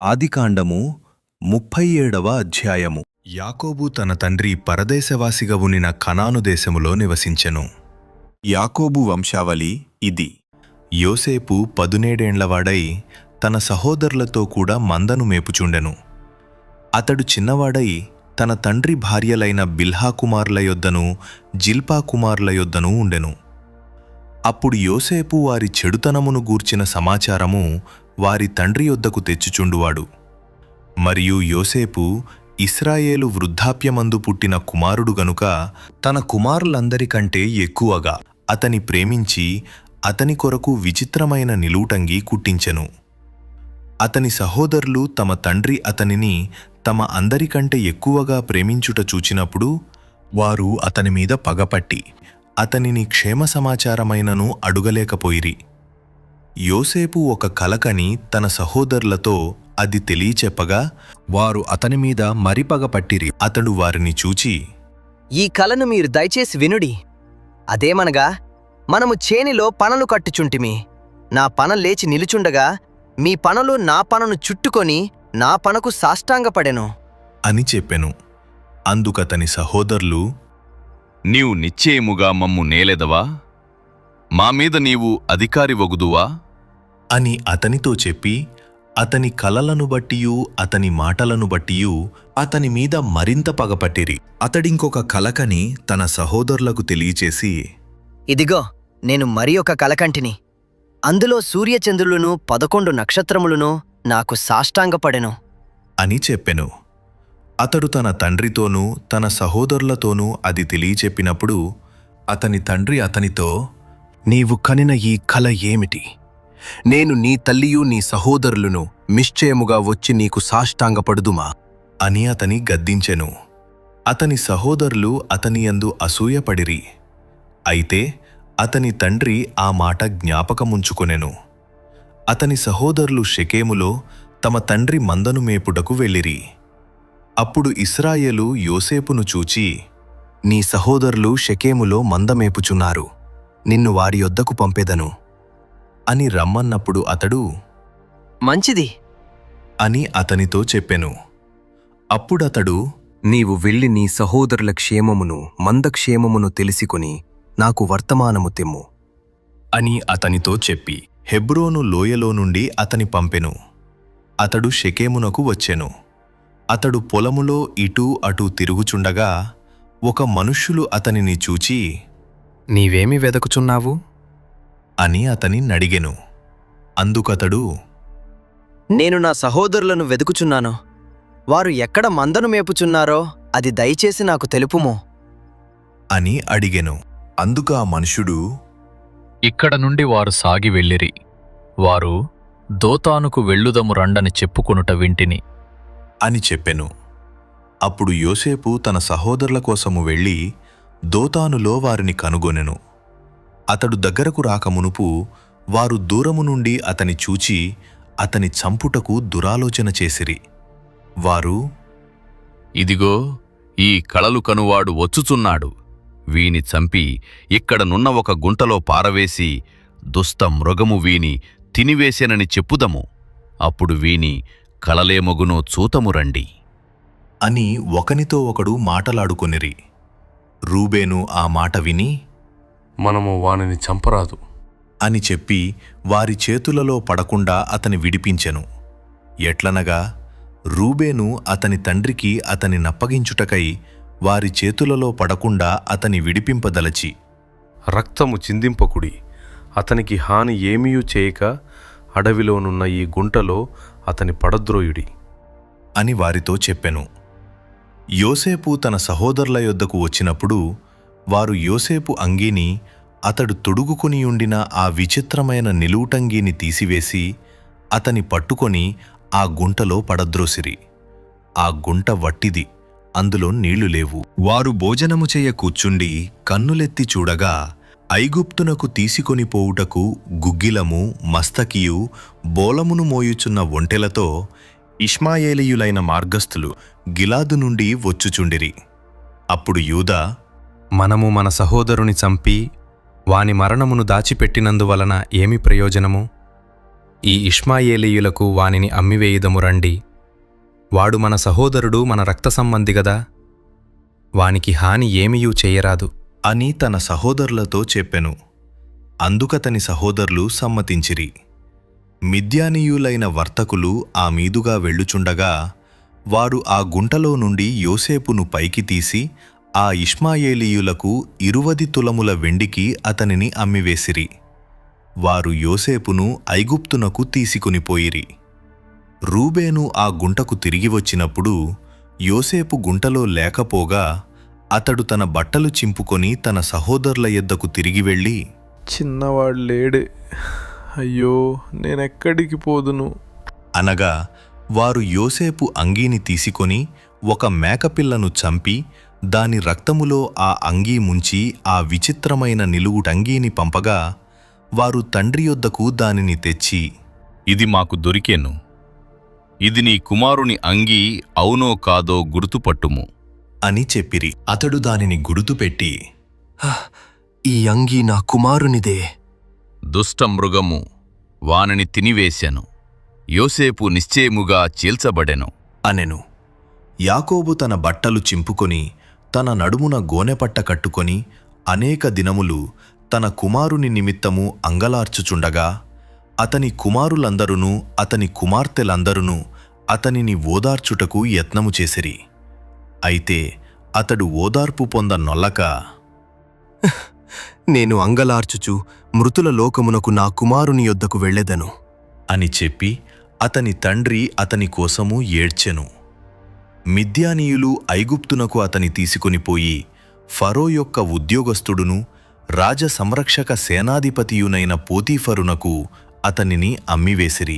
ఆదికాండము 37వ అధ్యాయము. యాకోబు తన తండ్రి పరదేశవాసిగా ఉనిన కనాను దేశములో నివసించెను. యాకోబు వంశావళి ఇది. యోసేపు 17 ఏండ్లవాడై తన సహోదరులతో కూడా మందను మేపుచుండెను. అతడు చిన్నవాడై తన తండ్రి భార్యలైన బిల్హా కుమారుల యొద్దను జిల్పా కుమారుల యొద్దను ఉండెను. అప్పుడు యోసేపు వారి చెడుతనమును గూర్చిన సమాచారము వారి తండ్రి యొద్దకు తెచ్చుచుండువాడు. మరియు యోసేపు ఇశ్రాయేలు వృద్ధాప్యమందు పుట్టిన కుమారుడు గనుక తన కుమారులందరికంటే ఎక్కువగా అతని ప్రేమించి అతని కొరకు విచిత్రమైన నిలువుటంగి కుట్టించెను. అతని సహోదరులు తమ తండ్రి అతనిని తమ అందరికంటే ఎక్కువగా ప్రేమించుట చూచినప్పుడు వారు అతని మీద పగపట్టి అతనిని క్షేమ సమాచారమైనను అడుగలేకపోయిరి. యోసేపు ఒక కలకని తన సహోదరులతో అది తెలియచెప్పగా వారు అతని మీద మరి పగపట్టిరి. అతడు వారిని చూచి, ఈ కలను మీరు దయచేసి వినుడి. అదేమనగా, మనము చేనిలో పనలు కట్టుచుంటిమి. నా పన లేచి నిలుచుండగా మీ పనలు నా పనను చుట్టుకొని నా పనకు సాష్టాంగపడెను అని చెప్పెను. అందుకతని సహోదరులు, నీవు నిశ్చయముగా మమ్ము నేలెదవా? మా మీద నీవు అధికారి వగుదువా? అని అతనితో చెప్పి అతని కలలను బట్టియూ అతని మాటలను బట్టియూ అతని మీద మరింత పగపట్టిరి. అతడింకొక కలకని తన సహోదరులకు తెలియచేసి, ఇదిగో, నేను మరి ఒక కలకంటిని. అందులో సూర్యచంద్రులను 11 నక్షత్రములను నాకు సాష్టాంగపడెను అని చెప్పెను. అతడు తన తండ్రితోనూ తన సహోదరులతోనూ అది తెలియచెప్పినప్పుడు అతని తండ్రి అతనితో, నీవు కనిన ఈ కల ఏమిటి? నేను నీ తల్లియు నీ సహోదరులను నిశ్చయముగా వచ్చి నీకు సాష్టాంగపడుదుమా అని అతని గద్దించెను. అతని సహోదరులు అతని యందు అసూయపడిరి. అయితే అతని తండ్రి ఆ మాట జ్ఞాపకముంచుకొనెను. అతని సహోదరులు షెకెములో తమ తండ్రి మందను మేపుటకు వెళ్ళిరి. అప్పుడు ఇశ్రాయేలు యోసేపును చూచి, నీ సహోదరులు షెకెములో మందమేపుచున్నారు, నిన్ను వారి యొద్దకు పంపెదను అని రమ్మన్నప్పుడు అతడు, మంచిది అని అతనితో చెప్పెను. అప్పుడతడు, నీవు వెళ్ళి నీ సహోదరుల క్షేమమును మందక్షేమమును తెలిసికొని నాకు వర్తమానము తెమ్ము అని అతనితో చెప్పి హెబ్రోను లోయలో నుండి అతని పంపెను. అతడు షెకెమునకు వచ్చెను. అతడు పొలములో ఇటూ అటూ తిరుగుచుండగా ఒక మనుష్యులు అతనిని చూచి, నీవేమి వెదకుచున్నావు అని అతని నడిగెను. అందుకతడు, నేను నా సహోదరులను వెదుకుచున్నాను. వారు ఎక్కడ మందను మేపుచున్నారో అది దయచేసి నాకు తెలుపుము అని అడిగెను. అందుకు ఆ మనుష్యుడు, ఇక్కడ నుండి వారు సాగి వెళ్ళిరి. వారు దోతానుకు వెళ్ళుదము రండని చెప్పుకొనుట వింటిని అని చెప్పెను. అప్పుడు యోసేపు తన సహోదరుల కోసము వెళ్ళి దోతానులో వారిని కనుగొనెను. అతడు దగ్గరకు రాకమునుపు వారు దూరము నుండి అతని చూచి అతని చంపుటకు దురాలోచన చేసిరి. వారు, ఇదిగో, ఈ కలలు కనువాడు వచ్చుచున్నాడు. వీని చంపి ఇక్కడనున్న ఒక గుంటలో పారవేసి దుష్ట మృగము వీని తినివేసెనని చెప్పుదము. అప్పుడు వీని కలలేమొగునో చూతము రండి అని ఒకనితో ఒకడు మాటలాడుకొనిరి. రూబేను ఆ మాట విని, మనము వానిని చంపరాదు అని చెప్పి వారి చేతులలో పడకుండా అతని విడిపించెను. ఎట్లనగా రూబేను అతని తండ్రికి అతని నప్పగించుటకై వారి చేతులలో పడకుండా అతని విడిపింపదలచి, రక్తము చిందింపకుడి, అతనికి హాని ఏమీయూ చేయక అడవిలోనున్న ఈ గుంటలో అతని పడద్రోయుడి అని వారితో చెప్పెను. యోసేపు తన సహోదరుల యొద్దకు వచ్చినప్పుడు వారు యోసేపు అంగీని అతడు తొడుగుకొనియుండిన ఆ విచిత్రమైన నిలువుటంగీని తీసివేసి అతని పట్టుకొని ఆ గుంటలో పడద్రోసిరి. ఆ గుంట వట్టిది, అందులో నీళ్లు లేవు. వారు భోజనము చేయ కూర్చుండి కన్నులెత్తి చూడగా ఐగుప్తునకు తీసుకొని పోవుటకు గుగ్గిలము మస్తకియు బోలమును మోయుచున్న ఒంటెలతో ఇష్మాయేలీయులైన మార్గస్థులు గిలాదు నుండి వచ్చుచుండిరి. అప్పుడు యూదా, మనము మన సహోదరుని చంపి వాని మరణమును దాచిపెట్టినందువలన ఏమి ప్రయోజనము? ఈ ఇష్మాయేలీయులకు వానిని అమ్మివేయుదము రండి. వాడు మన సహోదరుడు, మన రక్త సంబంధి గదా, వానికి హాని ఏమియూ చెయ్యరాదు అని తన సహోదరులతో చెప్పెను. అందుకతని సహోదరులు సమ్మతించిరి. మిద్యానీయులైన వర్తకులు ఆ మీదుగా వెళ్ళుచుండగా వారు ఆ గుంటలో నుండి యోసేపును పైకి తీసి ఆ ఇష్మాయేలీయులకు 20 తులముల వెండికి అతనిని అమ్మివేసిరి. వారు యోసేపును ఐగుప్తునకు తీసుకునిపోయిరి. రూబేను ఆ గుంటకు తిరిగి వచ్చినప్పుడు యోసేపు గుంటలో లేకపోగా అతడు తన బట్టలు చింపుకొని తన సహోదరుల యొద్దకు తిరిగి వెళ్ళి, చిన్నవాడు లేడే, అయ్యో నేనెక్కడికి పోదును అనగా వారు యోసేపు అంగీని తీసుకొని ఒక మేకపిల్లను చంపి దాని రక్తములో ఆ అంగీ ముంచి ఆ విచిత్రమైన నిలువుటంగీని పంపగా వారు తండ్రి యొద్దకు దానిని తెచ్చి, ఇది మాకు దొరికెను. ఇది నీ కుమారుని అంగీ అవునో కాదో గుర్తుపట్టుము అని చెప్పిరి. అతడు దానిని గుర్తుపెట్టి, ఈ అంగీ నా కుమారునిదే. దుష్టమృగము వానిని తినివేశెను. యోసేపు నిశ్చయముగా చీల్చబడెను అనెను. యాకోబు తన బట్టలు చింపుకొని తన నడుమున గోనెపట్ట కట్టుకొని అనేక దినములు తన కుమారుని నిమిత్తము అంగలార్చుచుండగా అతని కుమారులందరునూ అతని కుమార్తెలందరునూ అతనిని ఓదార్చుటకు యత్నము చేసిరి. అయితే అతడు ఓదార్పు పొంద నొల్లక, నేను అంగలార్చుచు మృతుల లోకమునకు నా కుమారుని యొద్దకు వెళ్ళెదను అని చెప్పి అతని తండ్రి అతని కోసము ఏడ్చెను. మిద్యానీయులు ఐగుప్తునకు అతని తీసుకునిపోయి ఫరో యొక్క ఉద్యోగస్థుడును రాజ సంరక్షక సేనాధిపతియునైన పోతీఫరునకు అతనిని అమ్మివేసిరి.